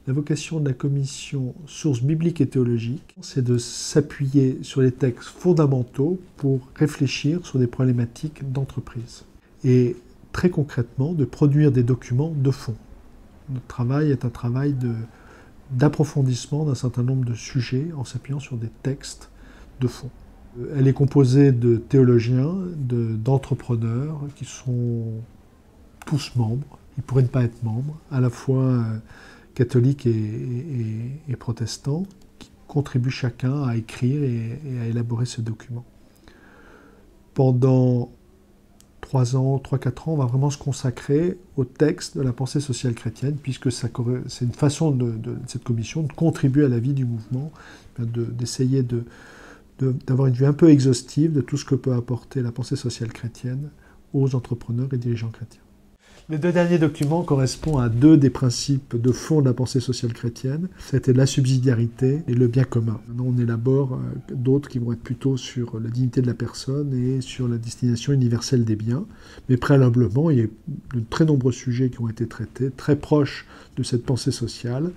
La vocation de la commission Sources bibliques et théologiques, c'est de s'appuyer sur les textes fondamentaux pour réfléchir sur des problématiques d'entreprise. Et très concrètement, de produire des documents de fond. Notre travail est un travail d'approfondissement d'un certain nombre de sujets en s'appuyant sur des textes de fond. Elle est composée de théologiens, d'entrepreneurs qui sont tous membres. Ils pourraient ne pas être membres, à la fois catholiques et protestants, qui contribuent chacun à écrire et à élaborer ce document. Pendant 3-4 ans, on va vraiment se consacrer au texte de la pensée sociale chrétienne, puisque c'est une façon de cette commission de contribuer à la vie du mouvement, d'essayer d'avoir une vue un peu exhaustive de tout ce que peut apporter la pensée sociale chrétienne aux entrepreneurs et dirigeants chrétiens. Les 2 derniers documents correspondent à 2 des principes de fond de la pensée sociale chrétienne. C'était la subsidiarité et le bien commun. Maintenant, on élabore d'autres qui vont être plutôt sur la dignité de la personne et sur la destination universelle des biens. Mais préalablement, il y a de très nombreux sujets qui ont été traités, très proches de cette pensée sociale.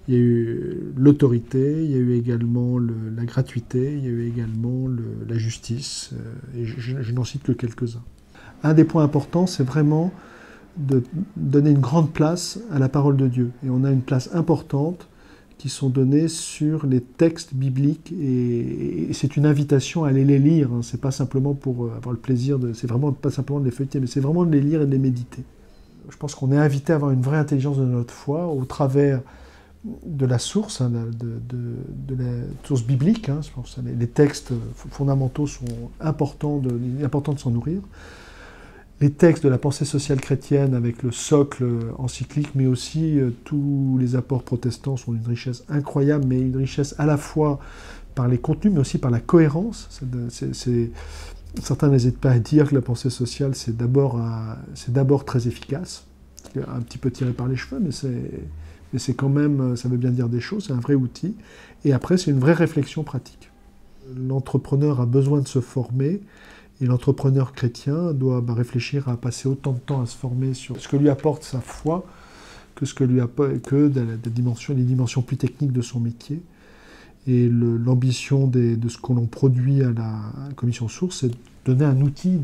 Il y a eu l'autorité, il y a eu également la gratuité, il y a eu également la justice, et je n'en cite que quelques-uns. Un des points importants, c'est vraiment de donner une grande place à la parole de Dieu. Et on a une place importante qui sont données sur les textes bibliques, et c'est une invitation à aller les lire. C'est pas simplement pour avoir le plaisir c'est vraiment pas simplement de les feuilleter, mais c'est vraiment de les lire et de les méditer. Je pense qu'on est invité à avoir une vraie intelligence de notre foi au travers de la source, de la source biblique. Je pense que les textes fondamentaux sont importants de s'en nourrir. Les textes de la pensée sociale chrétienne avec le socle encyclique, mais aussi tous les apports protestants sont d'une richesse incroyable, mais une richesse à la fois par les contenus, mais aussi par la cohérence. Certains n'hésitent pas à dire que la pensée sociale, c'est d'abord très efficace, un petit peu tiré par les cheveux, mais c'est quand même, ça veut bien dire des choses, c'est un vrai outil. Et après, c'est une vraie réflexion pratique. L'entrepreneur a besoin de se former, et l'entrepreneur chrétien doit réfléchir à passer autant de temps à se former sur ce que lui apporte sa foi que les dimensions plus techniques de son métier. Et l'ambition de ce que l'on produit à la commission source, c'est de donner un outil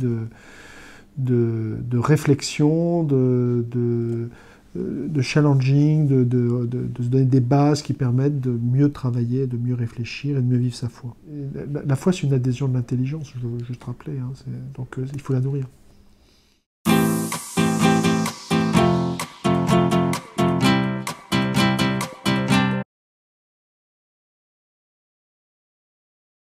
de réflexion, de challenging, de se donner des bases qui permettent de mieux travailler, de mieux réfléchir et de mieux vivre sa foi. La foi, c'est une adhésion de l'intelligence, je veux juste rappeler, donc il faut la nourrir.